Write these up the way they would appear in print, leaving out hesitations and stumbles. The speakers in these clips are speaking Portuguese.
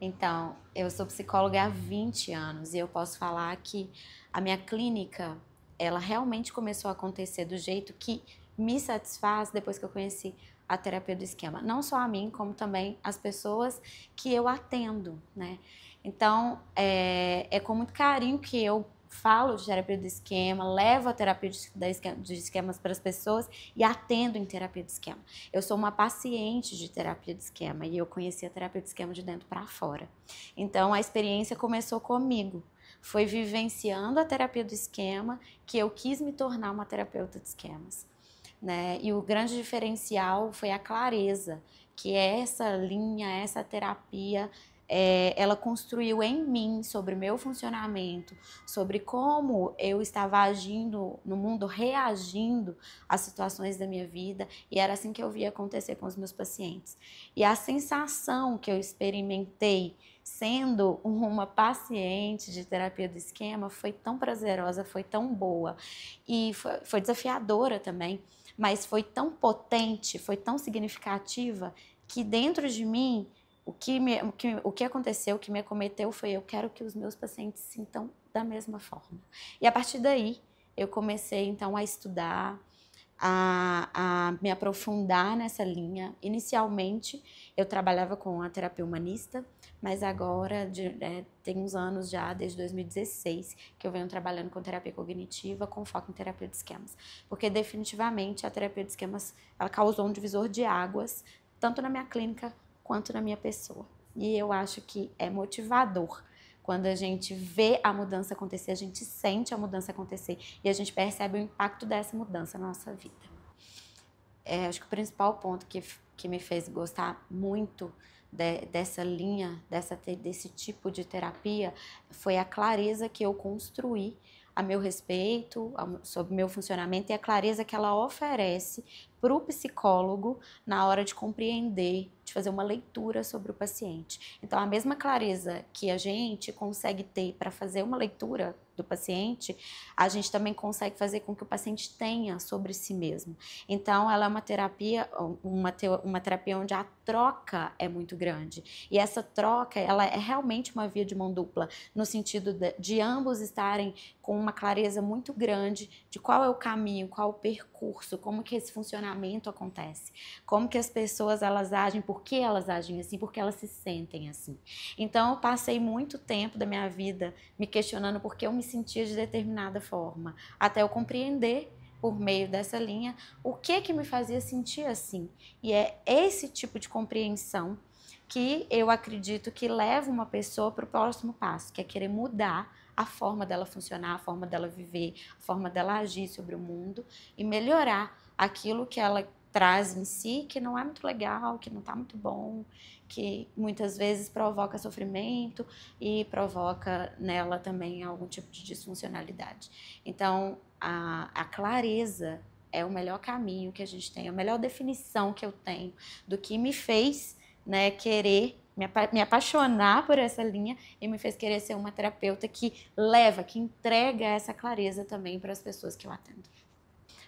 Então, eu sou psicóloga há 20 anos e eu posso falar que a minha clínica, ela realmente começou a acontecer do jeito que me satisfaz depois que eu conheci a terapia do esquema. Não só a mim, como também as pessoas que eu atendo, né? Então, é com muito carinho que eu falo de terapia do esquema, levo a terapia dos esquemas para as pessoas e atendo em terapia de esquema. Eu sou uma paciente de terapia de esquema e eu conheci a terapia de esquema de dentro para fora. Então a experiência começou comigo. Foi vivenciando a terapia do esquema que eu quis me tornar uma terapeuta de esquemas, né? E o grande diferencial foi a clareza, que é essa linha, essa terapia, ela construiu em mim sobre o meu funcionamento, sobre como eu estava agindo no mundo, reagindo às situações da minha vida, e era assim que eu via acontecer com os meus pacientes. E a sensação que eu experimentei sendo uma paciente de terapia do esquema foi tão prazerosa, foi tão boa e foi desafiadora também, mas foi tão potente, foi tão significativa que dentro de mim o que aconteceu, o que me acometeu foi eu quero que os meus pacientes sintam da mesma forma. E a partir daí eu comecei então a estudar, a me aprofundar nessa linha. Inicialmente eu trabalhava com a terapia humanista, mas agora tem uns anos já, desde 2016, que eu venho trabalhando com terapia cognitiva com foco em terapia de esquemas. Porque definitivamente a terapia de esquemas ela causou um divisor de águas, tanto na minha clínica quanto na minha pessoa. E eu acho que é motivador. Quando a gente vê a mudança acontecer, a gente sente a mudança acontecer e a gente percebe o impacto dessa mudança na nossa vida. Acho que o principal ponto que me fez gostar muito dessa linha, desse tipo de terapia, foi a clareza que eu construí a meu respeito, sobre o meu funcionamento e a clareza que ela oferece para o psicólogo na hora de compreender, de fazer uma leitura sobre o paciente. Então, a mesma clareza que a gente consegue ter para fazer uma leitura do paciente, a gente também consegue fazer com que o paciente tenha sobre si mesmo. Então, ela é uma terapia onde a troca é muito grande. E essa troca, ela é realmente uma via de mão dupla, no sentido de ambos estarem com uma clareza muito grande de qual é o caminho, qual é o percurso, como que esse funcionamento acontece, como que as pessoas elas agem, por que elas agem assim, por que elas se sentem assim. Então eu passei muito tempo da minha vida me questionando por que eu me sentia de determinada forma, até eu compreender por meio dessa linha o que me fazia sentir assim. E é esse tipo de compreensão que eu acredito que leva uma pessoa para o próximo passo, que é querer mudar a forma dela funcionar, a forma dela viver, a forma dela agir sobre o mundo e melhorar aquilo que ela traz em si, que não é muito legal, que não está muito bom, que muitas vezes provoca sofrimento e provoca nela também algum tipo de disfuncionalidade. Então, a clareza é o melhor caminho que a gente tem, a melhor definição que eu tenho do que me fez, né, querer me apaixonar por essa linha e me fez querer ser uma terapeuta que leva, que entrega essa clareza também para as pessoas que eu atendo.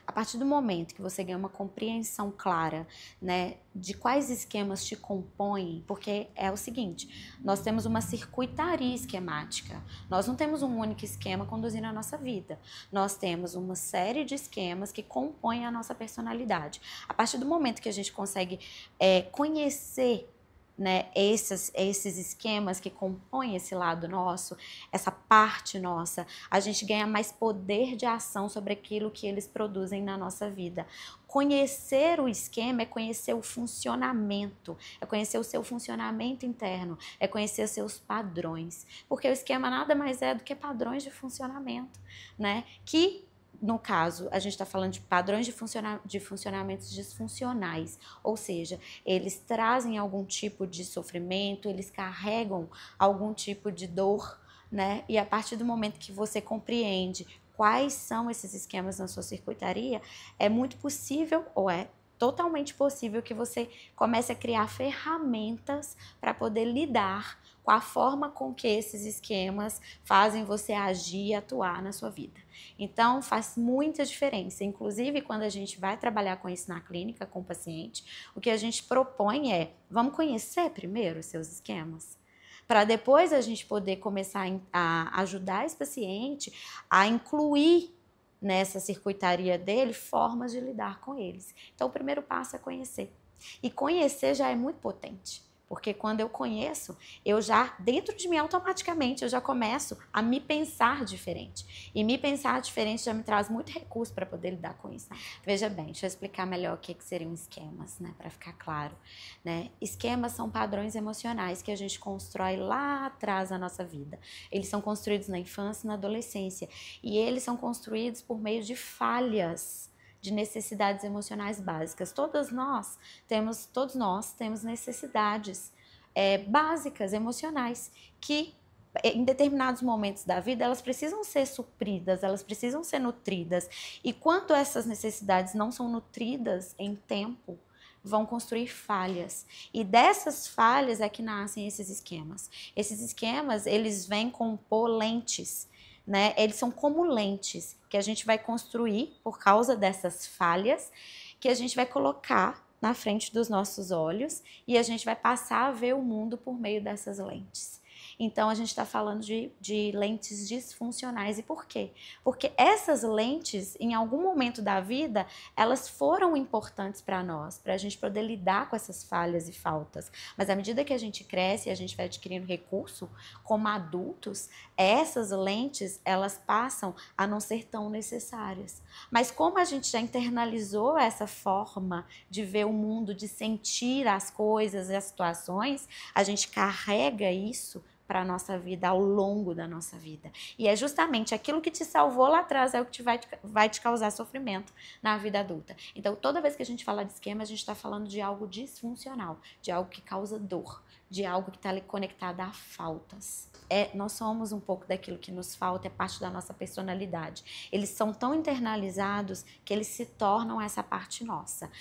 A partir do momento que você ganha uma compreensão clara, né, de quais esquemas te compõem, porque é o seguinte, nós temos uma circuitaria esquemática, nós não temos um único esquema conduzindo a nossa vida, nós temos uma série de esquemas que compõem a nossa personalidade. A partir do momento que a gente consegue conhecer, né, esses esquemas que compõem esse lado nosso, essa parte nossa, a gente ganha mais poder de ação sobre aquilo que eles produzem na nossa vida. Conhecer o esquema é conhecer o funcionamento, é conhecer o seu funcionamento interno, é conhecer os seus padrões, porque o esquema nada mais é do que padrões de funcionamento, né, que no caso, a gente está falando de padrões de funcionamentos disfuncionais, ou seja, eles trazem algum tipo de sofrimento, eles carregam algum tipo de dor, né? E a partir do momento que você compreende quais são esses esquemas na sua circuitaria, é muito possível, ou é totalmente possível, que você comece a criar ferramentas para poder lidar com a forma com que esses esquemas fazem você agir e atuar na sua vida. Então, faz muita diferença. Inclusive, quando a gente vai trabalhar com isso na clínica, com o paciente, o que a gente propõe é, vamos conhecer primeiro os seus esquemas? para depois a gente poder começar a ajudar esse paciente a incluir nessa circuitaria dele formas de lidar com eles. Então, o primeiro passo é conhecer. E conhecer já é muito potente. Porque quando eu conheço, eu já, dentro de mim, automaticamente, eu já começo a me pensar diferente. E me pensar diferente já me traz muito recurso para poder lidar com isso. Veja bem, deixa eu explicar melhor o que seriam esquemas, né? Para ficar claro. Né? Esquemas são padrões emocionais que a gente constrói lá atrás da nossa vida. Eles são construídos na infância e na adolescência. E eles são construídos por meio de falhas de necessidades emocionais básicas. Todos nós temos necessidades básicas, emocionais, que em determinados momentos da vida elas precisam ser supridas, elas precisam ser nutridas. E quando essas necessidades não são nutridas em tempo, vão construir falhas. E dessas falhas é que nascem esses esquemas. Esses esquemas, eles vêm compor lentes, né? Eles são como lentes que a gente vai construir por causa dessas falhas, que a gente vai colocar na frente dos nossos olhos e a gente vai passar a ver o mundo por meio dessas lentes. Então, a gente está falando de lentes disfuncionais. E por quê? Porque essas lentes, em algum momento da vida, elas foram importantes para nós, para a gente poder lidar com essas falhas e faltas. Mas à medida que a gente cresce e a gente vai adquirindo recurso, como adultos, essas lentes, elas passam a não ser tão necessárias. Mas como a gente já internalizou essa forma de ver o mundo, de sentir as coisas e as situações, a gente carrega isso para a nossa vida, ao longo da nossa vida. E é justamente aquilo que te salvou lá atrás, é o que vai te causar sofrimento na vida adulta. Então, toda vez que a gente fala de esquema, a gente está falando de algo disfuncional, de algo que causa dor, de algo que está ali conectado a faltas. Nós somos um pouco daquilo que nos falta, é parte da nossa personalidade. Eles são tão internalizados que eles se tornam essa parte nossa.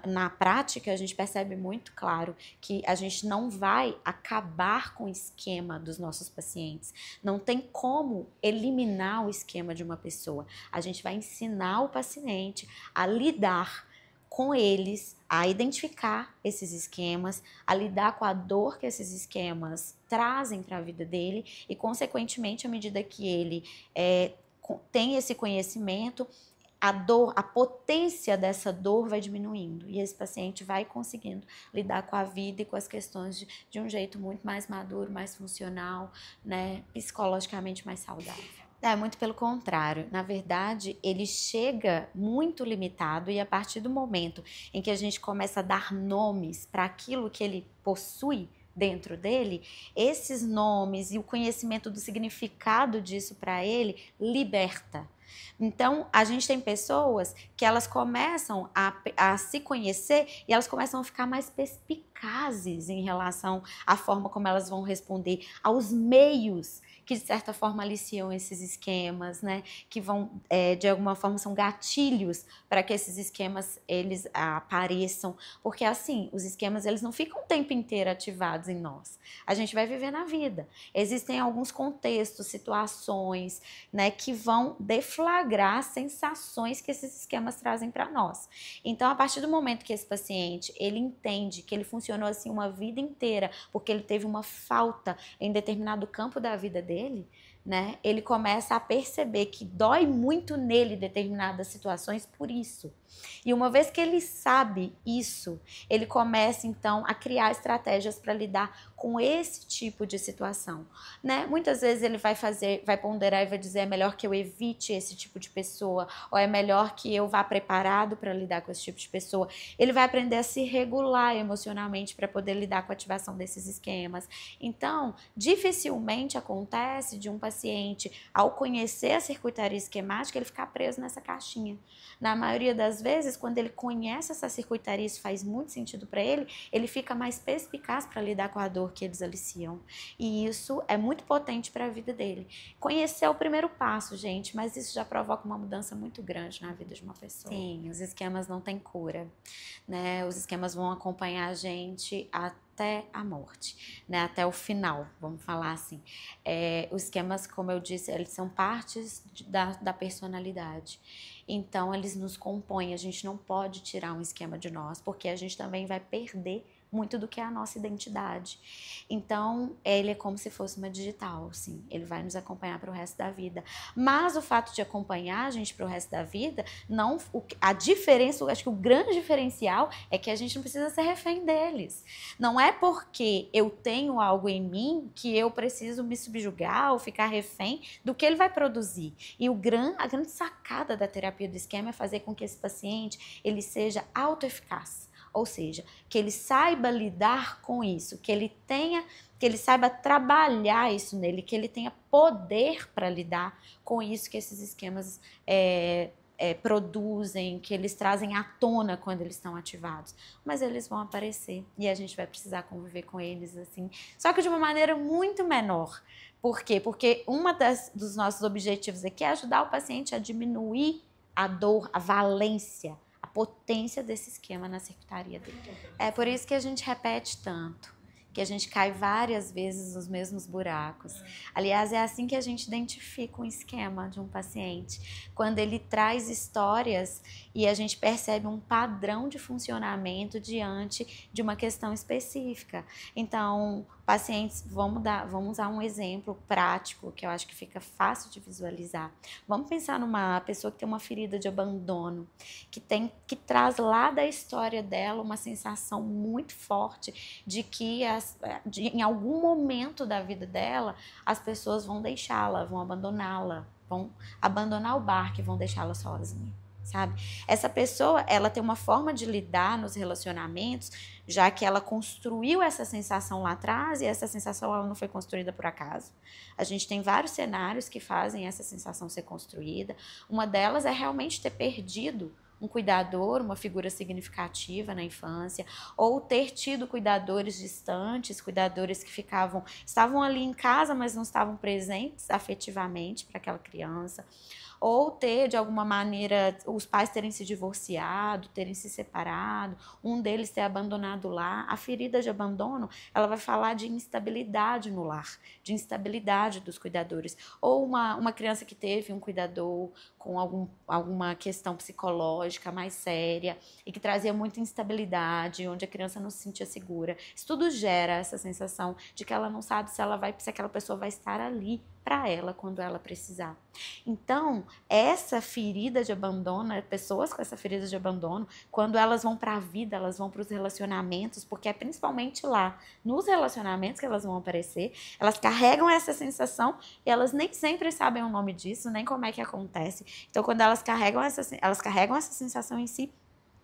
Na prática, a gente percebe muito claro que a gente não vai acabar com o esquema dos nossos pacientes. Não tem como eliminar o esquema de uma pessoa. A gente vai ensinar o paciente a lidar com eles, a identificar esses esquemas, a lidar com a dor que esses esquemas trazem para a vida dele e, consequentemente, à medida que ele tem esse conhecimento, a dor, a potência dessa dor vai diminuindo e esse paciente vai conseguindo lidar com a vida e com as questões de um jeito muito mais maduro, mais funcional, né, psicologicamente mais saudável. Muito pelo contrário. Na verdade, ele chega muito limitado e a partir do momento em que a gente começa a dar nomes para aquilo que ele possui dentro dele, esses nomes e o conhecimento do significado disso para ele liberta. Então, a gente tem pessoas que elas começam a se conhecer e elas começam a ficar mais perspicazes em relação à forma como elas vão responder aos meios que, de certa forma, aliciam esses esquemas, né? Que vão, de alguma forma, são gatilhos para que esses esquemas, eles apareçam. Porque, assim, os esquemas, eles não ficam o tempo inteiro ativados em nós. A gente vai viver na vida. Existem alguns contextos, situações, né, que vão deflagrar sensações que esses esquemas trazem para nós. Então, a partir do momento que esse paciente, ele entende que ele funcionou assim uma vida inteira, porque ele teve uma falta em determinado campo da vida dele, né, ele começa a perceber que dói muito nele determinadas situações por isso. E uma vez que ele sabe isso, ele começa então a criar estratégias para lidar com esse tipo de situação, né? Muitas vezes ele vai ponderar e vai dizer: é melhor que eu evite esse tipo de pessoa, ou é melhor que eu vá preparado para lidar com esse tipo de pessoa. Ele vai aprender a se regular emocionalmente para poder lidar com a ativação desses esquemas. Então, dificilmente acontece de um paciente, ao conhecer a circuitaria esquemática, ele ficar preso nessa caixinha. Na maioria das vezes, quando ele conhece essa circuitaria, isso faz muito sentido para ele, ele fica mais perspicaz para lidar com a dor que eles aliciam. E isso é muito potente para a vida dele. Conhecer é o primeiro passo, gente, mas isso já provoca uma mudança muito grande na vida de uma pessoa. Sim, os esquemas não têm cura, né? Os esquemas vão acompanhar a gente até a morte, né? Até o final, vamos falar assim. Os esquemas, como eu disse, eles são partes da personalidade. Então, eles nos compõem. A gente não pode tirar um esquema de nós, porque a gente também vai perder muito do que é a nossa identidade. Então, ele é como se fosse uma digital, assim. Ele vai nos acompanhar para o resto da vida. Mas o fato de acompanhar a gente para o resto da vida, não, a diferença, acho que o grande diferencial é que a gente não precisa ser refém deles. Não é porque eu tenho algo em mim que eu preciso me subjugar ou ficar refém do que ele vai produzir. E a grande sacada da terapia do esquema é fazer com que esse paciente ele seja autoeficaz. Ou seja, que ele saiba lidar com isso, que ele saiba trabalhar isso nele, que ele tenha poder para lidar com isso que esses esquemas produzem, que eles trazem à tona quando eles estão ativados. Mas eles vão aparecer e a gente vai precisar conviver com eles assim, só que de uma maneira muito menor. Por quê? Porque dos nossos objetivos aqui é ajudar o paciente a diminuir a dor, a valência, a potência desse esquema na circuitaria dele. É por isso que a gente repete tanto, que a gente cai várias vezes nos mesmos buracos. Aliás, é assim que a gente identifica um esquema de um paciente, quando ele traz histórias e a gente percebe um padrão de funcionamento diante de uma questão específica. Então, pacientes, vamos usar um exemplo prático que eu acho que fica fácil de visualizar. Vamos pensar numa pessoa que tem uma ferida de abandono, que traz lá da história dela uma sensação muito forte de que em algum momento da vida dela as pessoas vão deixá-la, vão abandoná-la, vão abandonar o barco e vão deixá-la sozinha, sabe? Essa pessoa, ela tem uma forma de lidar nos relacionamentos, já que ela construiu essa sensação lá atrás e essa sensação ela não foi construída por acaso. A gente tem vários cenários que fazem essa sensação ser construída. Uma delas é realmente ter perdido um cuidador, uma figura significativa na infância, ou ter tido cuidadores distantes, cuidadores que estavam ali em casa, mas não estavam presentes afetivamente para aquela criança, ou ter, de alguma maneira, os pais terem se divorciado, terem se separado, um deles ter abandonado o lar. A ferida de abandono, ela vai falar de instabilidade no lar, de instabilidade dos cuidadores. Ou uma criança que teve um cuidador com alguma questão psicológica mais séria e que trazia muita instabilidade, onde a criança não se sentia segura. Isso tudo gera essa sensação de que ela não sabe se aquela pessoa vai estar ali para ela quando ela precisar. Então, essa ferida de abandono, pessoas com essa ferida de abandono, quando elas vão para a vida, elas vão para os relacionamentos, porque é principalmente lá, nos relacionamentos que elas vão aparecer, elas carregam essa sensação e elas nem sempre sabem o nome disso, nem como é que acontece. Então, quando elas carregam essa sensação em si,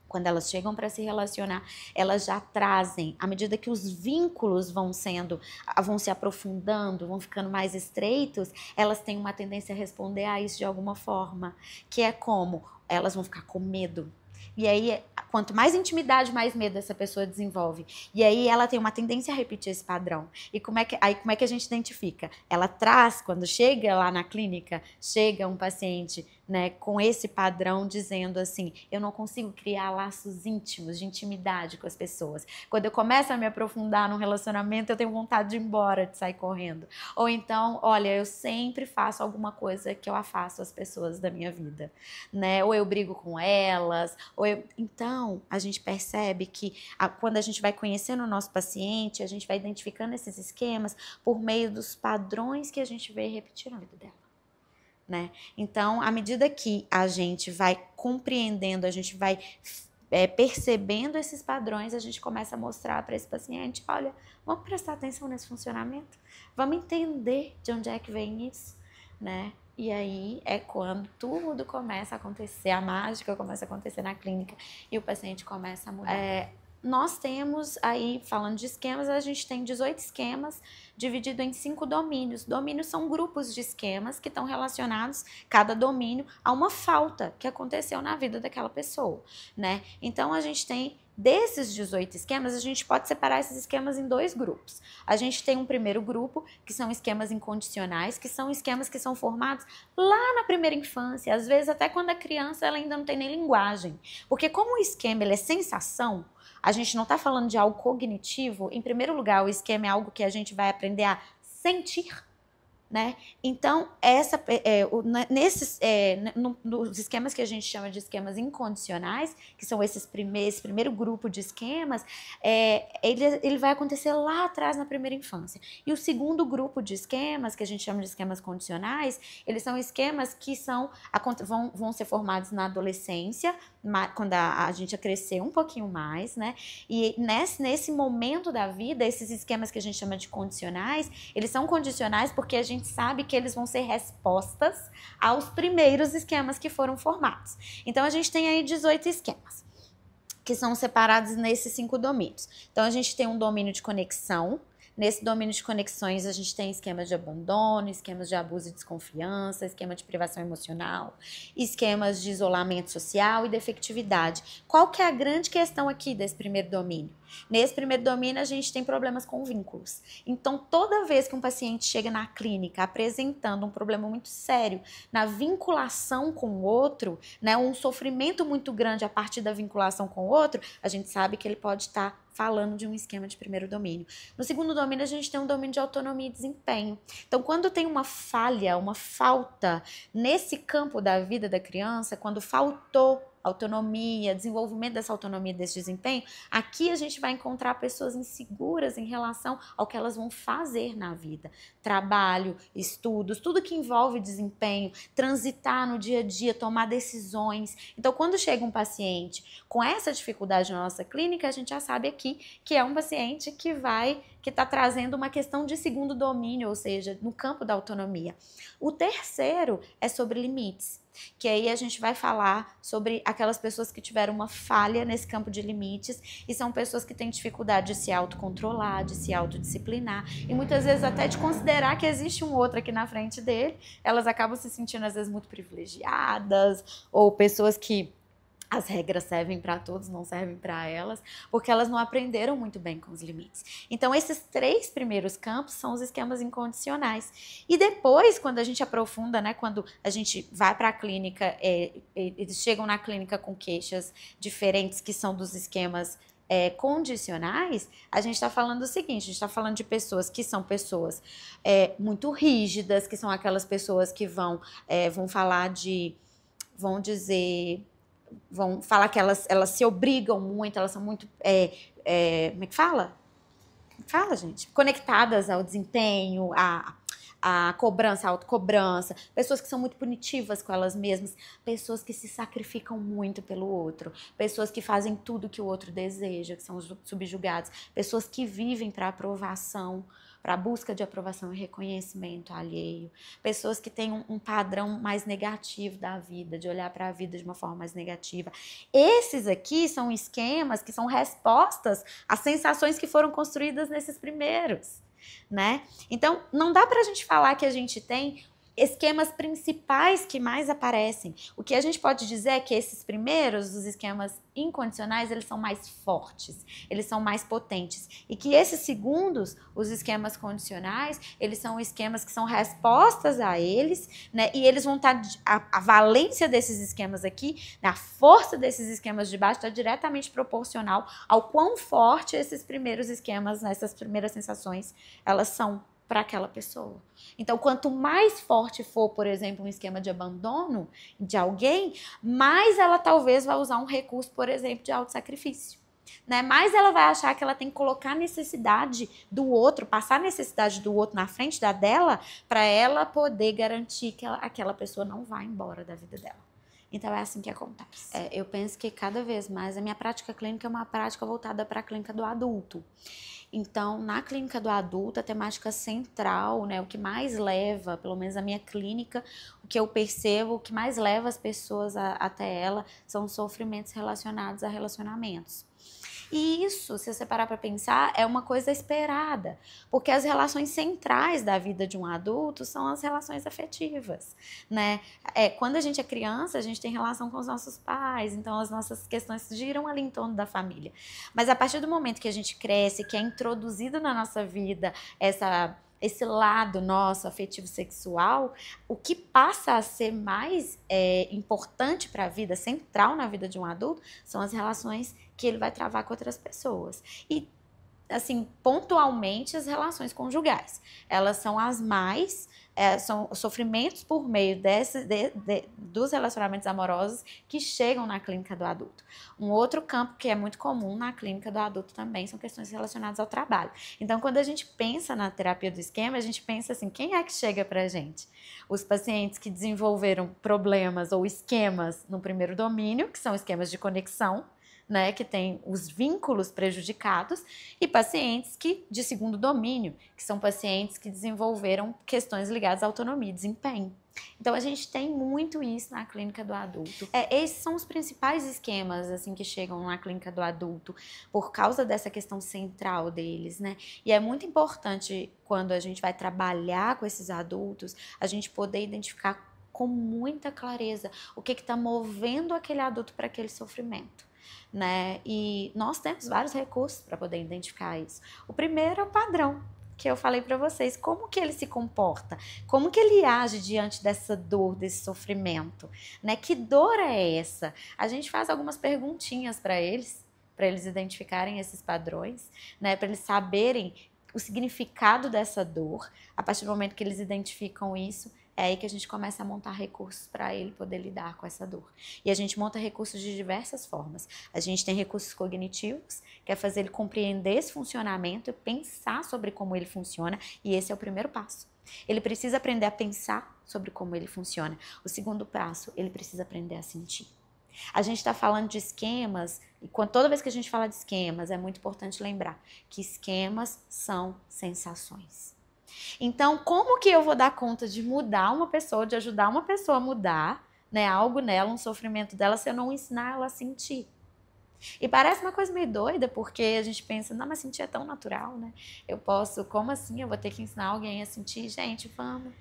quando elas chegam para se relacionar, elas já trazem, à medida que os vínculos vão se aprofundando, vão ficando mais estreitos, elas têm uma tendência a responder a isso de alguma forma, que é como elas vão ficar com medo. E aí, quanto mais intimidade, mais medo essa pessoa desenvolve. E aí ela tem uma tendência a repetir esse padrão. E como é que a gente identifica? Ela traz, quando chega lá na clínica, chega um paciente, né, com esse padrão dizendo assim, eu não consigo criar laços íntimos de intimidade com as pessoas. Quando eu começo a me aprofundar num relacionamento, eu tenho vontade de ir embora, de sair correndo. Ou então, olha, eu sempre faço alguma coisa que eu afasto as pessoas da minha vida, né? Ou eu brigo com elas, Então, a gente percebe que quando a gente vai conhecendo o nosso paciente, a gente vai identificando esses esquemas por meio dos padrões que a gente vê repetir na vida dela. Né? Então, à medida que a gente vai compreendendo, a gente vai percebendo esses padrões, a gente começa a mostrar para esse paciente, olha, vamos prestar atenção nesse funcionamento, vamos entender de onde é que vem isso, né? E aí é quando tudo começa a acontecer, a mágica começa a acontecer na clínica e o paciente começa a mudar. Nós temos aí, falando de esquemas, a gente tem 18 esquemas dividido em 5 domínios. Domínios são grupos de esquemas que estão relacionados, cada domínio, a uma falta que aconteceu na vida daquela pessoa, né? Então, a gente tem, desses 18 esquemas, a gente pode separar esses esquemas em 2 grupos. A gente tem um primeiro grupo, que são esquemas incondicionais, que são esquemas que são formados lá na primeira infância, às vezes até quando a criança ela ainda não tem nem linguagem. Porque como o esquema ele é sensação, a gente não está falando de algo cognitivo. Em primeiro lugar, o esquema é algo que a gente vai aprender a sentir, né? Então, nos esquemas que a gente chama de esquemas incondicionais, que são esse primeiro grupo de esquemas, ele vai acontecer lá atrás na primeira infância. E o segundo grupo de esquemas, que a gente chama de esquemas condicionais, eles são esquemas que vão ser formados na adolescência, quando a gente crescer um pouquinho mais, né? E nesse momento da vida, esses esquemas que a gente chama de condicionais, eles são condicionais porque a gente sabe que eles vão ser respostas aos primeiros esquemas que foram formados. Então, a gente tem aí 18 esquemas, que são separados nesses 5 domínios. Então, a gente tem um domínio de conexão. Nesse domínio de conexões, a gente tem esquemas de abandono, esquemas de abuso e desconfiança, esquema de privação emocional, esquemas de isolamento social e defectividade. Qual que é a grande questão aqui desse primeiro domínio? Nesse primeiro domínio, a gente tem problemas com vínculos. Então, toda vez que um paciente chega na clínica apresentando um problema muito sério na vinculação com o outro, né, um sofrimento muito grande a partir da vinculação com o outro, a gente sabe que ele pode estar falando de um esquema de primeiro domínio. No segundo domínio, a gente tem um domínio de autonomia e desempenho. Então, quando tem uma falha, uma falta nesse campo da vida da criança, quando faltou autonomia, desenvolvimento dessa autonomia, desse desempenho, aqui a gente vai encontrar pessoas inseguras em relação ao que elas vão fazer na vida. Trabalho, estudos, tudo que envolve desempenho, transitar no dia a dia, tomar decisões. Então, quando chega um paciente com essa dificuldade na nossa clínica, a gente já sabe aqui que é um paciente que está trazendo uma questão de segundo domínio, ou seja, no campo da autonomia. O terceiro é sobre limites, que aí a gente vai falar sobre aquelas pessoas que tiveram uma falha nesse campo de limites e são pessoas que têm dificuldade de se autocontrolar, de se autodisciplinar e muitas vezes até de considerar que existe um outro aqui na frente dele. Elas acabam se sentindo às vezes muito privilegiadas ou pessoas que as regras servem para todos, não servem para elas, porque elas não aprenderam muito bem com os limites. Então, esses 3 primeiros campos são os esquemas incondicionais. E depois, quando a gente aprofunda, né, quando a gente vai para a clínica, eles chegam na clínica com queixas diferentes que são dos esquemas condicionais, a gente está falando o seguinte, a gente está falando de pessoas que são pessoas muito rígidas, que são aquelas pessoas que vão falar que elas se obrigam muito, elas são muito, como é que fala? Fala, gente. Conectadas ao desempenho, à cobrança, à autocobrança. Pessoas que são muito punitivas com elas mesmas. Pessoas que se sacrificam muito pelo outro. Pessoas que fazem tudo que o outro deseja, que são subjugados. Pessoas que vivem para aprovação, para a busca de aprovação e reconhecimento alheio. Pessoas que têm um padrão mais negativo da vida, de olhar para a vida de uma forma mais negativa. Esses aqui são esquemas que são respostas às sensações que foram construídas nesses primeiros, né? Então, não dá para a gente falar que a gente tem esquemas principais que mais aparecem. O que a gente pode dizer é que esses primeiros, os esquemas incondicionais, eles são mais fortes, eles são mais potentes. E que esses segundos, os esquemas condicionais, eles são esquemas que são respostas a eles, né? E eles vão estar, a valência desses esquemas aqui, a força desses esquemas de baixo está diretamente proporcional ao quão forte esses primeiros esquemas, essas primeiras sensações, elas são para aquela pessoa. Então, quanto mais forte for, por exemplo, um esquema de abandono de alguém, mais ela talvez vai usar um recurso, por exemplo, de autossacrifício, né? Mais ela vai achar que ela tem que colocar a necessidade do outro, passar a necessidade do outro na frente da dela, para ela poder garantir que aquela pessoa não vai embora da vida dela. Então, é assim que acontece. Eu penso que cada vez mais a minha prática clínica é uma prática voltada para a clínica do adulto. Então, na clínica do adulto, a temática central, né, o que mais leva, pelo menos a minha clínica, o que eu percebo, o que mais leva as pessoas até ela são os sofrimentos relacionados a relacionamentos. E isso, se você parar para pensar, é uma coisa esperada, porque as relações centrais da vida de um adulto são as relações afetivas, né? Quando a gente é criança, a gente tem relação com os nossos pais, então as nossas questões giram ali em torno da família. Mas a partir do momento que a gente cresce, que é introduzido na nossa vida esse lado nosso afetivo sexual, o que passa a ser mais importante para a vida, central na vida de um adulto, são as relações que ele vai travar com outras pessoas. E, assim, pontualmente as relações conjugais. Elas são as mais, são sofrimentos por meio dos relacionamentos amorosos que chegam na clínica do adulto. Um outro campo que é muito comum na clínica do adulto também são questões relacionadas ao trabalho. Então, quando a gente pensa na terapia do esquema, a gente pensa assim, quem é que chega pra gente? Os pacientes que desenvolveram problemas ou esquemas no primeiro domínio, que são esquemas de conexão, né, que tem os vínculos prejudicados, e pacientes de segundo domínio, que são pacientes que desenvolveram questões ligadas à autonomia e desempenho. Então, a gente tem muito isso na clínica do adulto. Esses são os principais esquemas assim, que chegam na clínica do adulto, por causa dessa questão central deles, né? E é muito importante, quando a gente vai trabalhar com esses adultos, a gente poder identificar com muita clareza o que está movendo aquele adulto para aquele sofrimento. Né? E nós temos vários recursos para poder identificar isso. O primeiro é o padrão, que eu falei para vocês, como que ele se comporta, como que ele age diante dessa dor, desse sofrimento, né? Que dor é essa? A gente faz algumas perguntinhas para eles identificarem esses padrões, né? Para eles saberem o significado dessa dor. A partir do momento que eles identificam isso, é aí que a gente começa a montar recursos para ele poder lidar com essa dor. E a gente monta recursos de diversas formas. A gente tem recursos cognitivos, que é fazer ele compreender esse funcionamento e pensar sobre como ele funciona, e esse é o primeiro passo. Ele precisa aprender a pensar sobre como ele funciona. O segundo passo, ele precisa aprender a sentir. A gente está falando de esquemas, e toda vez que a gente fala de esquemas, é muito importante lembrar que esquemas são sensações. Então, como que eu vou dar conta de mudar uma pessoa, de ajudar uma pessoa a mudar, né, algo nela, um sofrimento dela, se eu não ensinar ela a sentir? E parece uma coisa meio doida, porque a gente pensa, não, mas sentir é tão natural, né? Eu posso, como assim? Eu vou ter que ensinar alguém a sentir? Gente, vamos,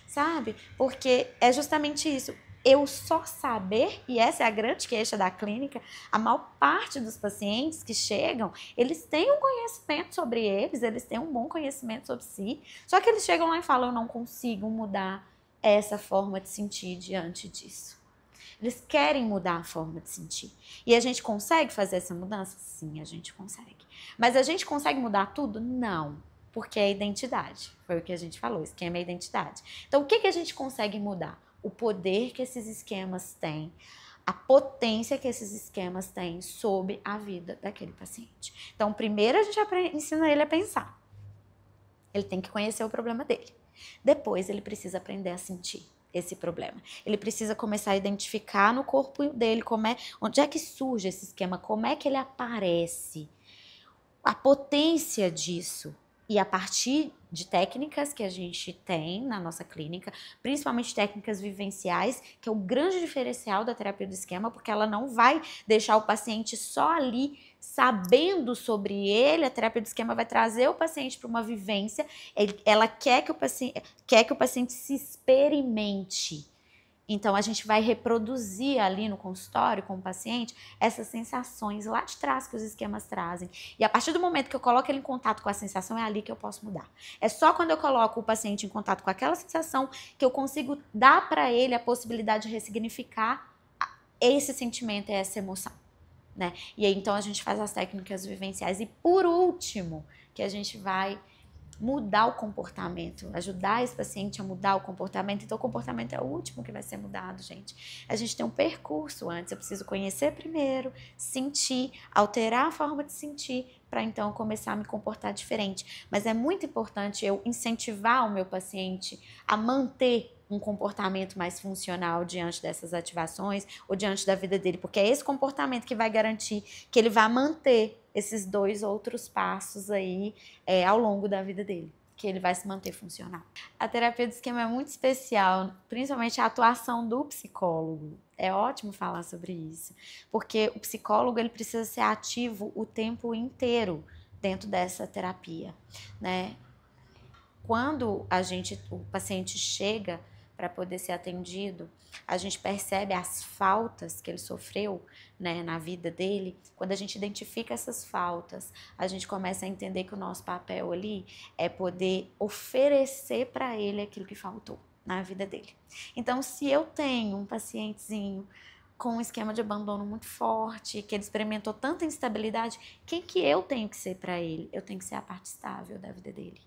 sabe? Porque é justamente isso. Eu só saber, e essa é a grande queixa da clínica, a maior parte dos pacientes que chegam, eles têm um conhecimento sobre eles têm um bom conhecimento sobre si, só que eles chegam lá e falam, eu não consigo mudar essa forma de sentir diante disso. Eles querem mudar a forma de sentir. E a gente consegue fazer essa mudança? Sim, a gente consegue. Mas a gente consegue mudar tudo? Não. Porque é identidade. Foi o que a gente falou, esquema é identidade. Então, o que a gente consegue mudar? O poder que esses esquemas têm, a potência que esses esquemas têm sobre a vida daquele paciente. Então, primeiro a gente ensina ele a pensar. Ele tem que conhecer o problema dele. Depois, ele precisa aprender a sentir esse problema. Ele precisa começar a identificar no corpo dele onde é que surge esse esquema, como é que ele aparece, a potência disso. E a partir de técnicas que a gente tem na nossa clínica, principalmente técnicas vivenciais, que é o grande diferencial da terapia do esquema, porque ela não vai deixar o paciente só ali sabendo sobre ele. A terapia do esquema vai trazer o paciente para uma vivência. Ela quer que o paciente se experimente. Então, a gente vai reproduzir ali no consultório com o paciente essas sensações lá de trás que os esquemas trazem. E a partir do momento que eu coloco ele em contato com a sensação, é ali que eu posso mudar. É só quando eu coloco o paciente em contato com aquela sensação que eu consigo dar para ele a possibilidade de ressignificar esse sentimento e essa emoção, né? E aí, então, a gente faz as técnicas vivenciais. E, por último, que a gente vai mudar o comportamento, ajudar esse paciente a mudar o comportamento. Então, o comportamento é o último que vai ser mudado, gente. A gente tem um percurso antes, eu preciso conhecer primeiro, sentir, alterar a forma de sentir, para então começar a me comportar diferente. Mas é muito importante eu incentivar o meu paciente a manter um comportamento mais funcional diante dessas ativações ou diante da vida dele, porque é esse comportamento que vai garantir que ele vai manter esses 2 outros passos aí ao longo da vida dele, que ele vai se manter funcional. A terapia do esquema é muito especial, principalmente a atuação do psicólogo. É ótimo falar sobre isso, porque o psicólogo ele precisa ser ativo o tempo inteiro dentro dessa terapia, né? Quando o paciente chega para poder ser atendido, a gente percebe as faltas que ele sofreu, né, na vida dele. Quando a gente identifica essas faltas, a gente começa a entender que o nosso papel ali é poder oferecer para ele aquilo que faltou na vida dele. Então, se eu tenho um pacientezinho com um esquema de abandono muito forte, que ele experimentou tanta instabilidade, quem que eu tenho que ser para ele? Eu tenho que ser a parte estável da vida dele.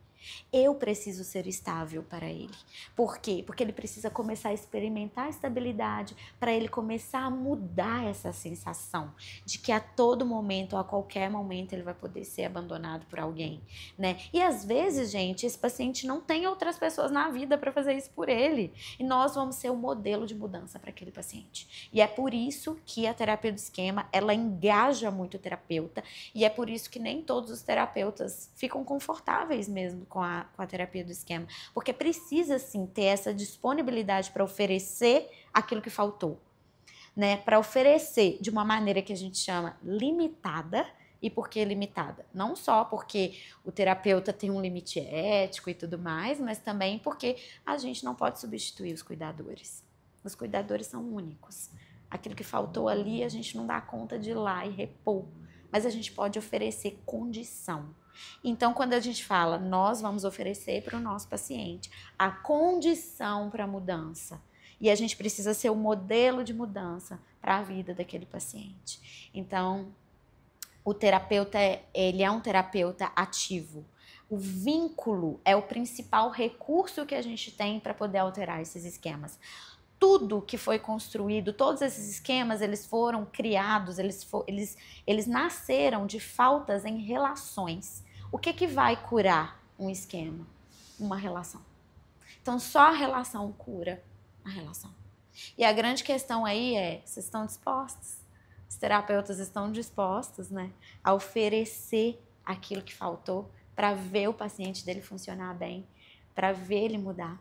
Eu preciso ser estável para ele. Por quê? Porque ele precisa começar a experimentar a estabilidade para ele começar a mudar essa sensação de que a todo momento, a qualquer momento, ele vai poder ser abandonado por alguém, né? E às vezes, gente, esse paciente não tem outras pessoas na vida para fazer isso por ele. E nós vamos ser o modelo de mudança para aquele paciente. E é por isso que a terapia do esquema, ela engaja muito o terapeuta. E é por isso que nem todos os terapeutas ficam confortáveis mesmo com a terapia do esquema, porque precisa sim ter essa disponibilidade para oferecer aquilo que faltou, né? Para oferecer de uma maneira que a gente chama limitada. E por que limitada? Não só porque o terapeuta tem um limite ético e tudo mais, mas também porque a gente não pode substituir os cuidadores. Os cuidadores são únicos. Aquilo que faltou ali, a gente não dá conta de ir lá e repor, mas a gente pode oferecer condição. Então, quando a gente fala, nós vamos oferecer para o nosso paciente a condição para a mudança. E a gente precisa ser o modelo de mudança para a vida daquele paciente. Então, o terapeuta, ele é um terapeuta ativo. O vínculo é o principal recurso que a gente tem para poder alterar esses esquemas. Tudo que foi construído, todos esses esquemas, eles foram criados, eles nasceram de faltas em relações. O que vai curar um esquema? Uma relação. Então, só a relação cura a relação. E a grande questão aí é, vocês estão dispostos? Os terapeutas estão dispostos, né, a oferecer aquilo que faltou para ver o paciente dele funcionar bem, para ver ele mudar,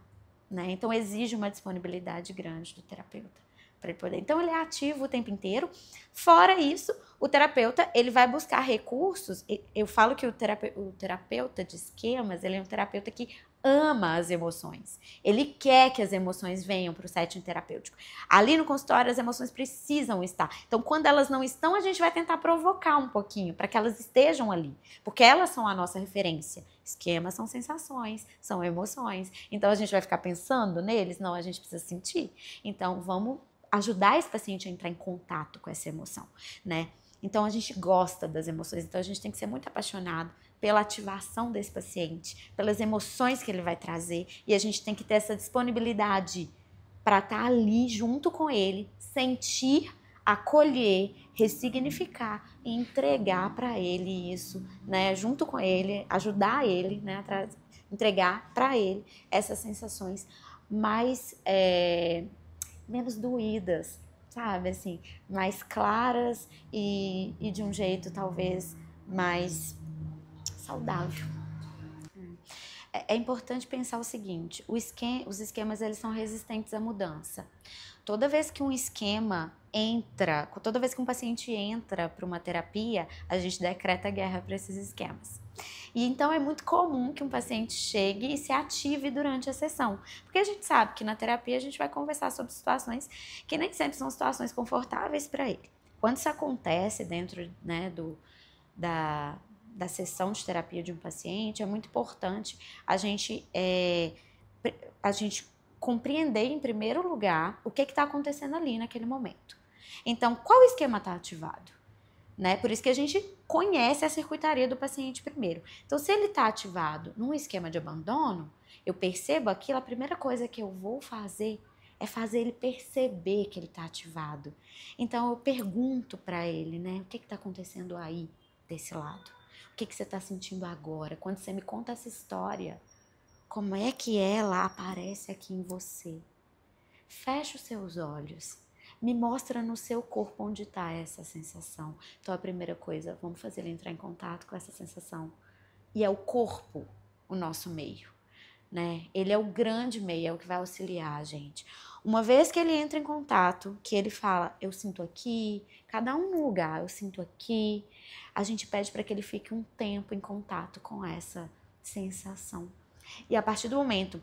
né? Então, exige uma disponibilidade grande do terapeuta para ele poder. Então, ele é ativo o tempo inteiro. Fora isso, o terapeuta, ele vai buscar recursos. Eu falo que o terapeuta de esquemas, ele é um terapeuta que ama as emoções. Ele quer que as emoções venham para o setting terapêutico. Ali no consultório, as emoções precisam estar. Então, quando elas não estão, a gente vai tentar provocar um pouquinho para que elas estejam ali, porque elas são a nossa referência. Esquemas são sensações, são emoções. Então, a gente vai ficar pensando neles? Não, a gente precisa sentir. Então, vamos ajudar esse paciente a entrar em contato com essa emoção, né? Então, a gente gosta das emoções, então a gente tem que ser muito apaixonado pela ativação desse paciente, pelas emoções que ele vai trazer, e a gente tem que ter essa disponibilidade para estar ali junto com ele, sentir, acolher, ressignificar e entregar para ele isso, né? Junto com ele, ajudar ele, né? Entregar para ele essas sensações mais menos doídas, sabe, assim, mais claras e de um jeito talvez mais saudável. É importante pensar o seguinte, os esquemas eles são resistentes à mudança. Toda vez que um esquema entra, toda vez que um paciente entra para uma terapia, a gente decreta guerra para esses esquemas. E então é muito comum que um paciente chegue e se ative durante a sessão, porque a gente sabe que na terapia a gente vai conversar sobre situações que nem sempre são situações confortáveis para ele. Quando isso acontece dentro, né, da sessão de terapia de um paciente, é muito importante a gente compreender em primeiro lugar o que está acontecendo ali naquele momento. Então, qual esquema está ativado? Né? Por isso que a gente conhece a circuitaria do paciente primeiro. Então, se ele está ativado num esquema de abandono, eu percebo aquilo, a primeira coisa que eu vou fazer é fazer ele perceber que ele está ativado. Então, eu pergunto para ele, né? O que está acontecendo aí, desse lado? O que você está sentindo agora? Quando você me conta essa história, como é que ela aparece aqui em você? Fecha os seus olhos. Me mostra no seu corpo onde está essa sensação. Então, a primeira coisa, vamos fazer ele entrar em contato com essa sensação. E é o corpo o nosso meio, né? Ele é o grande meio, é o que vai auxiliar a gente. Uma vez que ele entra em contato, que ele fala, eu sinto aqui, cada um no lugar, eu sinto aqui, a gente pede para que ele fique um tempo em contato com essa sensação. E a partir do momento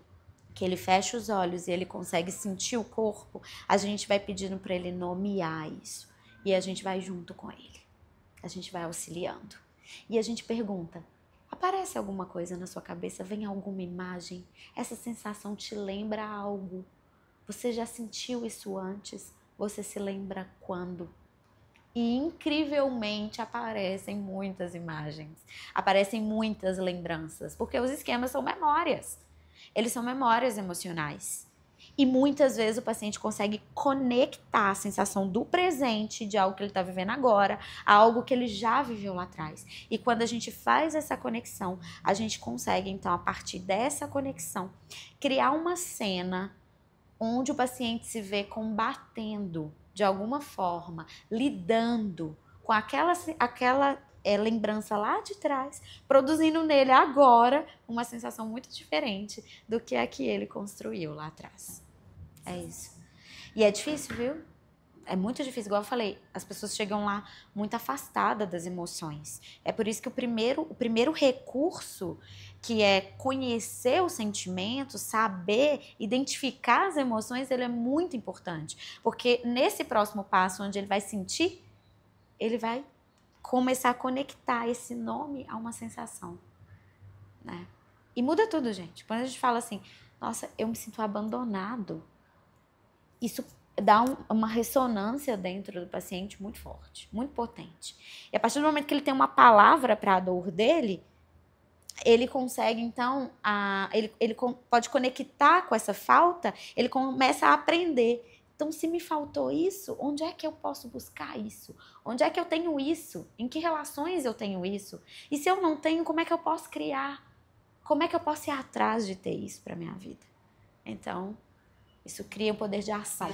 que ele fecha os olhos e ele consegue sentir o corpo, a gente vai pedindo para ele nomear isso. E a gente vai junto com ele. A gente vai auxiliando. E a gente pergunta, aparece alguma coisa na sua cabeça? Vem alguma imagem? Essa sensação te lembra algo? Você já sentiu isso antes? Você se lembra quando? E incrivelmente aparecem muitas imagens. Aparecem muitas lembranças. Porque os esquemas são memórias. Eles são memórias emocionais. E muitas vezes o paciente consegue conectar a sensação do presente, de algo que ele está vivendo agora, a algo que ele já viveu lá atrás. E quando a gente faz essa conexão, a gente consegue, então, a partir dessa conexão, criar uma cena onde o paciente se vê combatendo, de alguma forma, lidando com aquela lembrança lá de trás, produzindo nele agora uma sensação muito diferente do que a que ele construiu lá atrás. É isso. E é difícil, viu? É muito difícil, igual eu falei, as pessoas chegam lá muito afastadas das emoções. É por isso que o primeiro recurso, que é conhecer os sentimentos, saber identificar as emoções, ele é muito importante. Porque nesse próximo passo, onde ele vai sentir, ele vai começar a conectar esse nome a uma sensação, né? E muda tudo, gente. Quando a gente fala assim, nossa, eu me sinto abandonado, isso dá uma ressonância dentro do paciente muito forte, muito potente. E a partir do momento que ele tem uma palavra para a dor dele, ele consegue, então, ele pode conectar com essa falta, ele começa a aprender. Então, se me faltou isso, onde é que eu posso buscar isso? Onde é que eu tenho isso? Em que relações eu tenho isso? E se eu não tenho, como é que eu posso criar? Como é que eu posso ir atrás de ter isso para minha vida? Então, isso cria um poder de ação.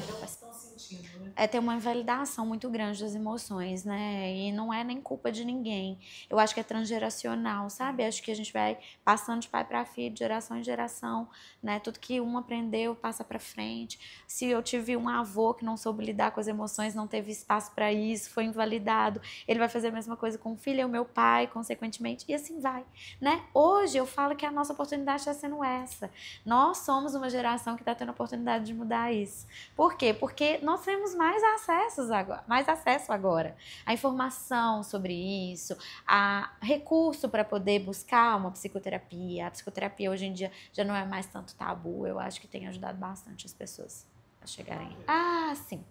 É ter uma invalidação muito grande das emoções, né? E não é nem culpa de ninguém. Eu acho que é transgeracional, sabe? Acho que a gente vai passando de pai para filho, de geração em geração, né? Tudo que um aprendeu passa para frente. Se eu tive um avô que não soube lidar com as emoções, não teve espaço para isso, foi invalidado, ele vai fazer a mesma coisa com o filho, e o meu pai, consequentemente, e assim vai, né? Hoje eu falo que a nossa oportunidade está sendo essa. Nós somos uma geração que está tendo a oportunidade de mudar isso. Por quê? Porque nós temos mais acesso agora à informação sobre isso, a recurso para poder buscar uma psicoterapia. A psicoterapia hoje em dia já não é mais tanto tabu. Eu acho que tem ajudado bastante as pessoas a chegarem. Ah, sim.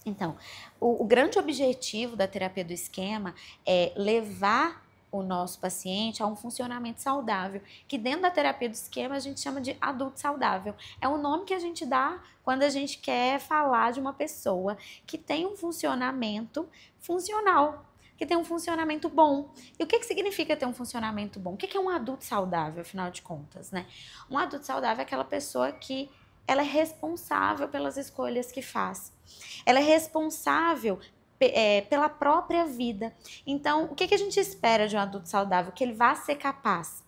Então, o grande objetivo da terapia do esquema é levar o nosso paciente a um funcionamento saudável, que dentro da terapia do esquema a gente chama de adulto saudável. É o nome que a gente dá quando a gente quer falar de uma pessoa que tem um funcionamento funcional, que tem um funcionamento bom. E o que significa ter um funcionamento bom? O que é um adulto saudável, afinal de contas, né? Um adulto saudável é aquela pessoa que ela é responsável pelas escolhas que faz. Ela é responsável pela própria vida. Então, o que a gente espera de um adulto saudável? Que ele vá ser capaz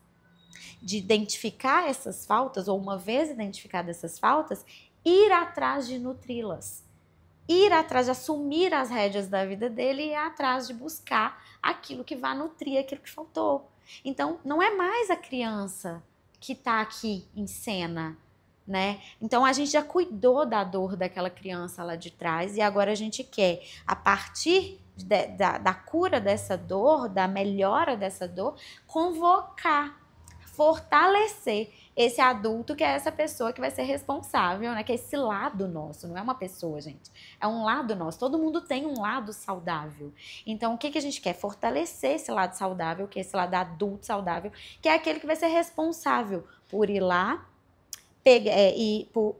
de identificar essas faltas, ou uma vez identificadas essas faltas, ir atrás de nutri-las. Ir atrás de assumir as rédeas da vida dele e ir atrás de buscar aquilo que vai nutrir aquilo que faltou. Então, não é mais a criança que está aqui em cena, né? Então a gente já cuidou da dor daquela criança lá de trás e agora a gente quer, a partir da cura dessa dor, da melhora dessa dor, convocar, fortalecer esse adulto que é essa pessoa que vai ser responsável, né? Que é esse lado nosso, não é uma pessoa, gente. É um lado nosso. Todo mundo tem um lado saudável. Então, o que a gente quer? Fortalecer esse lado saudável, que é esse lado adulto saudável, que é aquele que vai ser responsável por ir lá,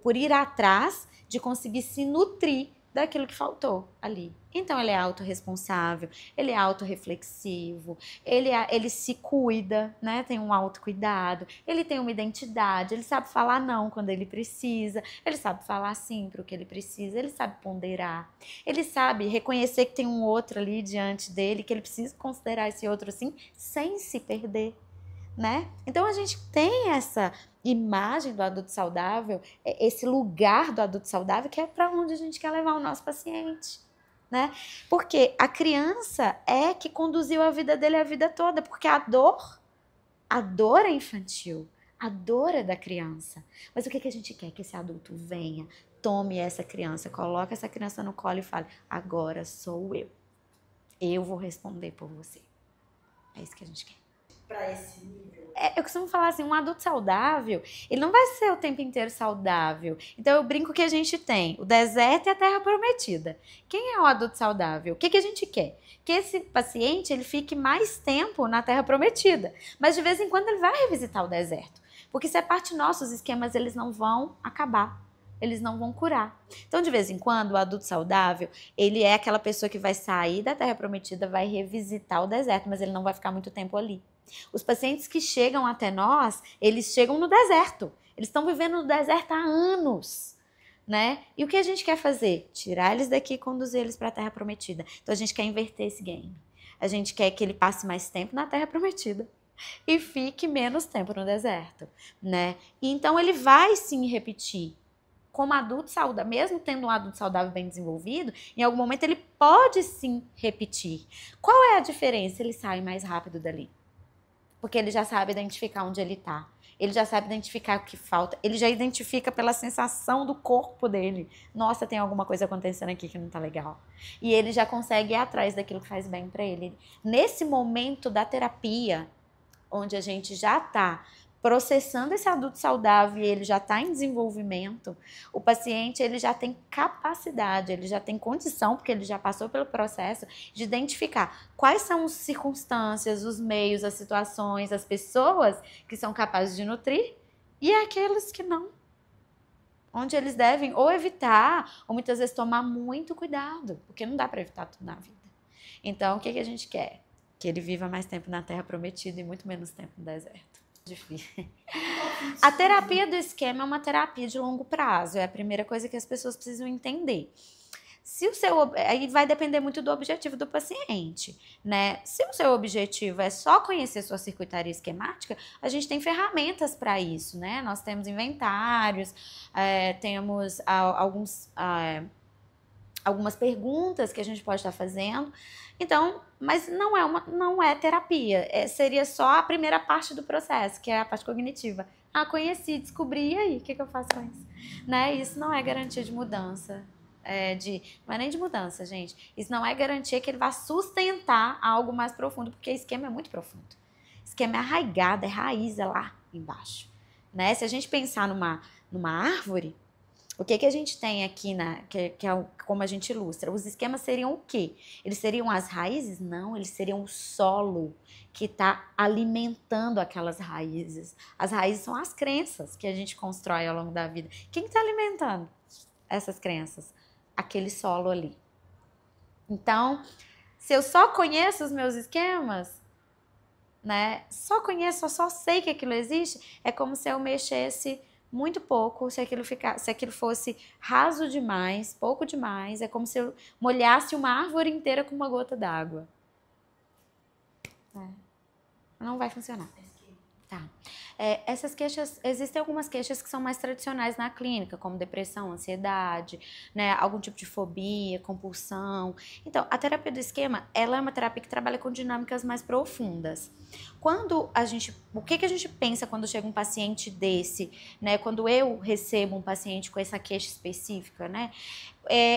por ir atrás de conseguir se nutrir daquilo que faltou ali. Então, ele é autorresponsável, ele é autorreflexivo, ele se cuida, né? Tem um autocuidado, ele tem uma identidade, ele sabe falar não quando ele precisa, ele sabe falar sim para o que ele precisa, ele sabe ponderar, ele sabe reconhecer que tem um outro ali diante dele, que ele precisa considerar esse outro assim, sem se perder, né? Então, a gente tem essa imagem do adulto saudável, esse lugar do adulto saudável, que é para onde a gente quer levar o nosso paciente, né? Porque a criança é que conduziu a vida dele a vida toda, porque a dor é infantil, a dor é da criança. Mas o que a gente quer? Que esse adulto venha, tome essa criança, coloque essa criança no colo e fale, agora sou eu. Eu vou responder por você. É isso que a gente quer. Para esse nível. Eu costumo falar assim, um adulto saudável, ele não vai ser o tempo inteiro saudável. Então eu brinco que a gente tem o deserto e a terra prometida. Quem é o adulto saudável? O que a gente quer? Que esse paciente ele fique mais tempo na terra prometida. Mas de vez em quando ele vai revisitar o deserto. Porque se é parte nossa, os esquemas eles não vão acabar. Eles não vão curar. Então, de vez em quando, o adulto saudável, ele é aquela pessoa que vai sair da terra prometida, vai revisitar o deserto, mas ele não vai ficar muito tempo ali. Os pacientes que chegam até nós, eles chegam no deserto. Eles estão vivendo no deserto há anos, né? E o que a gente quer fazer? Tirar eles daqui e conduzir eles para a terra prometida. Então, a gente quer inverter esse game. A gente quer que ele passe mais tempo na terra prometida e fique menos tempo no deserto, né? E então, ele vai sim repetir. Como adulto saudável, mesmo tendo um adulto saudável bem desenvolvido, em algum momento ele pode sim repetir. Qual é a diferença? Ele sai mais rápido dali. Porque ele já sabe identificar onde ele está. Ele já sabe identificar o que falta. Ele já identifica pela sensação do corpo dele. Nossa, tem alguma coisa acontecendo aqui que não tá legal. E ele já consegue ir atrás daquilo que faz bem para ele. Nesse momento da terapia, onde a gente já está processando esse adulto saudável e ele já está em desenvolvimento, o paciente ele já tem capacidade, ele já tem condição, porque ele já passou pelo processo, de identificar quais são as circunstâncias, os meios, as situações, as pessoas que são capazes de nutrir e aqueles que não. Onde eles devem ou evitar, ou muitas vezes tomar muito cuidado, porque não dá para evitar tudo na vida. Então, o que a gente quer? Que ele viva mais tempo na Terra Prometida e muito menos tempo no deserto. Difícil. A terapia do esquema é uma terapia de longo prazo. É a primeira coisa que as pessoas precisam entender. Aí vai depender muito do objetivo do paciente, né? Se o seu objetivo é só conhecer sua circuitaria esquemática, a gente tem ferramentas para isso, né? Nós temos inventários, temos algumas perguntas que a gente pode estar fazendo. Então, mas não é terapia. Seria só a primeira parte do processo, que é a parte cognitiva. Conheci, descobri, e aí, o que eu faço com isso? Né? Isso não é garantia de mudança. Não é nem de mudança, gente. Isso não é garantia que ele vá sustentar algo mais profundo, porque esquema é muito profundo. Esquema é arraigado, é raiz, é lá embaixo. Né? Se a gente pensar numa árvore, o que a gente tem aqui, que é como a gente ilustra? Os esquemas seriam o quê? Eles seriam as raízes? Não, eles seriam o solo que está alimentando aquelas raízes. As raízes são as crenças que a gente constrói ao longo da vida. Quem está alimentando essas crenças? Aquele solo ali. Então, se eu só conheço os meus esquemas, né? Só sei que aquilo existe, é como se eu mexesse muito pouco, se aquilo fosse raso demais, pouco demais, é como se eu molhasse uma árvore inteira com uma gota d'água. Não vai funcionar. Tá. Essas queixas, existem algumas queixas que são mais tradicionais na clínica, como depressão, ansiedade, né, algum tipo de fobia, compulsão. Então, a terapia do esquema, ela é uma terapia que trabalha com dinâmicas mais profundas. O que a gente pensa quando chega um paciente desse, né, quando eu recebo um paciente com essa queixa específica, né,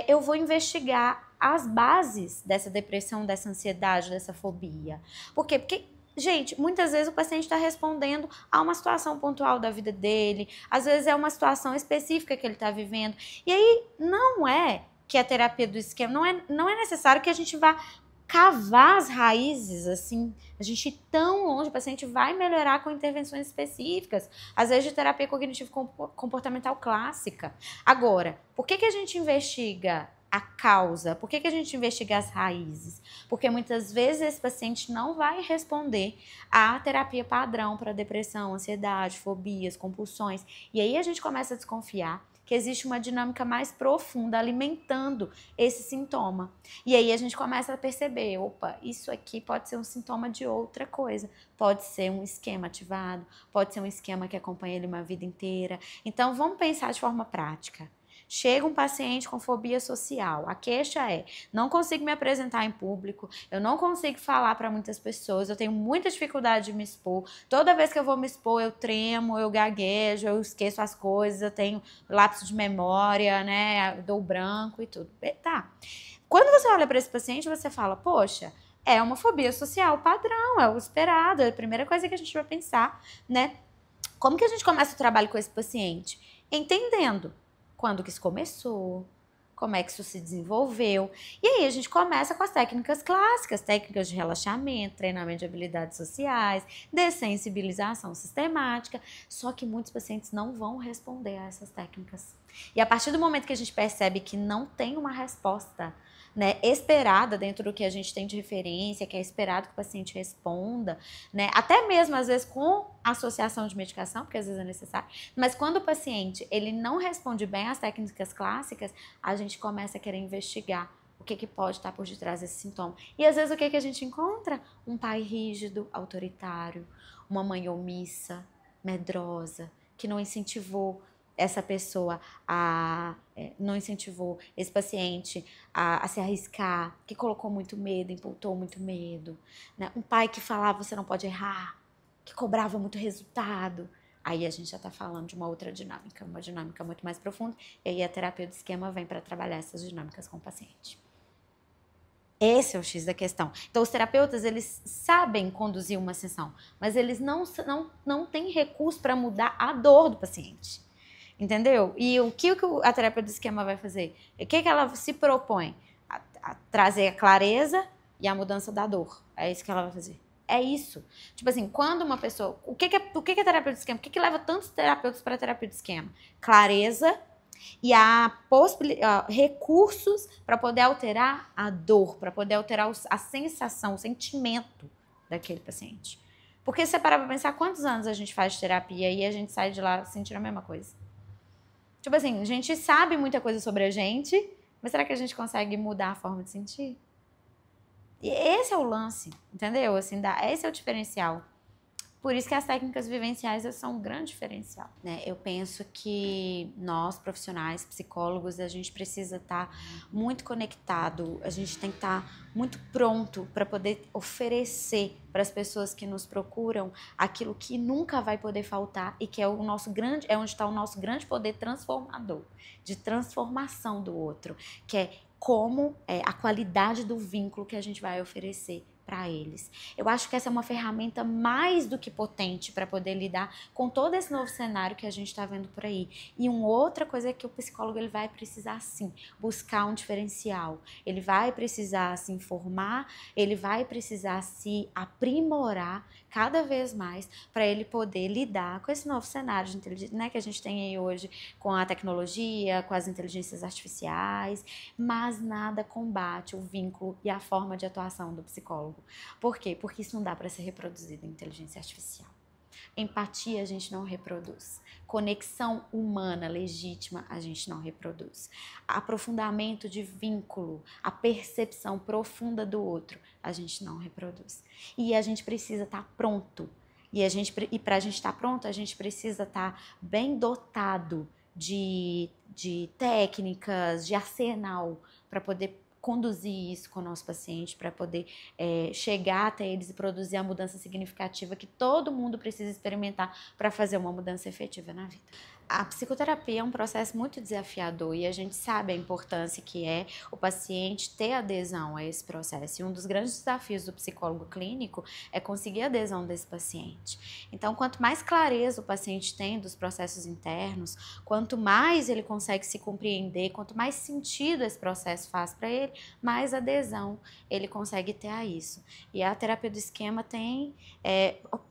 eu vou investigar as bases dessa depressão, dessa ansiedade, dessa fobia. Por quê? Porque gente, muitas vezes o paciente está respondendo a uma situação pontual da vida dele, às vezes é uma situação específica que ele está vivendo. E aí não é que a terapia do esquema, não é necessário que a gente vá cavar as raízes, assim, a gente ir tão longe, o paciente vai melhorar com intervenções específicas, às vezes de terapia cognitivo-comportamental clássica. Agora, por que a gente investiga a causa? Por que a gente investiga as raízes? Porque muitas vezes esse paciente não vai responder à terapia padrão para depressão, ansiedade, fobias, compulsões. E aí a gente começa a desconfiar que existe uma dinâmica mais profunda alimentando esse sintoma. E aí a gente começa a perceber, opa, isso aqui pode ser um sintoma de outra coisa. Pode ser um esquema ativado, pode ser um esquema que acompanha ele uma vida inteira. Então vamos pensar de forma prática. Chega um paciente com fobia social. A queixa é: não consigo me apresentar em público, eu não consigo falar para muitas pessoas, eu tenho muita dificuldade de me expor. Toda vez que eu vou me expor, eu tremo, eu gaguejo, eu esqueço as coisas, eu tenho lapso de memória, né? Dou branco e tudo. Tá. Quando você olha para esse paciente, você fala: poxa, é uma fobia social padrão, é o esperado, é a primeira coisa que a gente vai pensar, né? Como que a gente começa o trabalho com esse paciente? Entendendo quando que isso começou, como é que isso se desenvolveu. E aí a gente começa com as técnicas clássicas, técnicas de relaxamento, treinamento de habilidades sociais, dessensibilização sistemática. Só que muitos pacientes não vão responder a essas técnicas. E a partir do momento que a gente percebe que não tem uma resposta, né, esperada dentro do que a gente tem de referência, que é esperado que o paciente responda, né, até mesmo às vezes com associação de medicação, porque às vezes é necessário, mas quando o paciente ele não responde bem às técnicas clássicas, a gente começa a querer investigar o que pode estar por detrás desse sintoma. E às vezes o que a gente encontra? Um pai rígido, autoritário, uma mãe omissa, medrosa, que não incentivou essa pessoa não incentivou esse paciente a se arriscar, que colocou muito medo, imputou muito medo, né? Um pai que falava: você não pode errar, que cobrava muito resultado. Aí a gente já está falando de uma outra dinâmica, uma dinâmica muito mais profunda, e aí a terapia do esquema vem para trabalhar essas dinâmicas com o paciente. Esse é o X da questão. Então, os terapeutas, eles sabem conduzir uma sessão, mas eles não têm recurso para mudar a dor do paciente. Entendeu? E o que a terapia do esquema vai fazer? O que ela se propõe? A trazer a clareza e a mudança da dor. É isso que ela vai fazer. É isso. Tipo assim, quando uma pessoa... O que é terapia do esquema? O que leva tantos terapeutas para a terapia do esquema? Clareza e recursos para poder alterar a dor, para poder alterar a sensação, o sentimento daquele paciente. Porque se você parar para pensar, quantos anos a gente faz terapia e a gente sai de lá sentindo a mesma coisa? Tipo assim, a gente sabe muita coisa sobre a gente, mas será que a gente consegue mudar a forma de sentir? E esse é o lance, entendeu? Assim, esse é o diferencial. Por isso que as técnicas vivenciais são um grande diferencial, né? Eu penso que nós, profissionais, psicólogos, a gente precisa estar muito conectado, a gente tem que estar muito pronto para poder oferecer para as pessoas que nos procuram aquilo que nunca vai poder faltar e que é onde está o nosso grande poder transformador, de transformação do outro, que é a qualidade do vínculo que a gente vai oferecer para eles. Eu acho que essa é uma ferramenta mais do que potente para poder lidar com todo esse novo cenário que a gente está vendo por aí. E uma outra coisa é que o psicólogo ele vai precisar sim buscar um diferencial. Ele vai precisar se informar, ele vai precisar se aprimorar cada vez mais para ele poder lidar com esse novo cenário de inteligência, né, que a gente tem aí hoje com a tecnologia, com as inteligências artificiais, mas nada combate o vínculo e a forma de atuação do psicólogo. Por quê? Porque isso não dá para ser reproduzido em inteligência artificial. Empatia a gente não reproduz. Conexão humana legítima a gente não reproduz. Aprofundamento de vínculo, a percepção profunda do outro, a gente não reproduz. E a gente precisa estar pronto. E para a gente estar pronto, a gente precisa estar bem dotado de técnicas, de arsenal, para poder conduzir isso com o nosso paciente, para poder chegar até eles e produzir a mudança significativa que todo mundo precisa experimentar para fazer uma mudança efetiva na vida. A psicoterapia é um processo muito desafiador e a gente sabe a importância que é o paciente ter adesão a esse processo. E um dos grandes desafios do psicólogo clínico é conseguir a adesão desse paciente. Então, quanto mais clareza o paciente tem dos processos internos, quanto mais ele consegue se compreender, quanto mais sentido esse processo faz para ele, mais adesão ele consegue ter a isso. E a terapia do esquema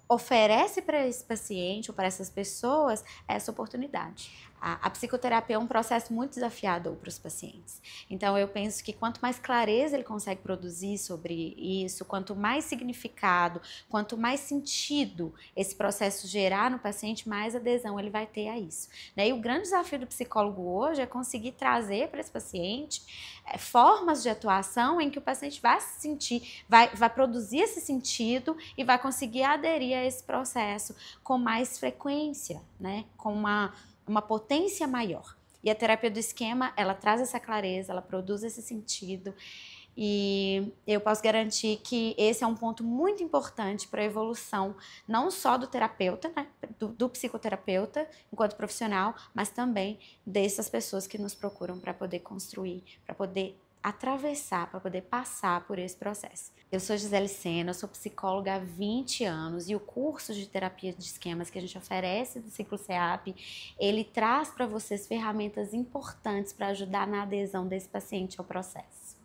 oferece para esse paciente ou para essas pessoas essa oportunidade. A psicoterapia é um processo muito desafiador para os pacientes. Então, eu penso que quanto mais clareza ele consegue produzir sobre isso, quanto mais significado, quanto mais sentido esse processo gerar no paciente, mais adesão ele vai ter a isso, né? E o grande desafio do psicólogo hoje é conseguir trazer para esse paciente formas de atuação em que o paciente vai se sentir, vai produzir esse sentido e vai conseguir aderir a esse processo com mais frequência, né? Com uma potência maior. E a terapia do esquema, ela traz essa clareza, ela produz esse sentido. E eu posso garantir que esse é um ponto muito importante para a evolução, não só do terapeuta, né, do psicoterapeuta enquanto profissional, mas também dessas pessoas que nos procuram para poder construir, para poder atravessar, para poder passar por esse processo. Eu sou Gisele Sena, eu sou psicóloga há 20 anos e o curso de terapia de esquemas que a gente oferece do Ciclo CEAP, ele traz para vocês ferramentas importantes para ajudar na adesão desse paciente ao processo.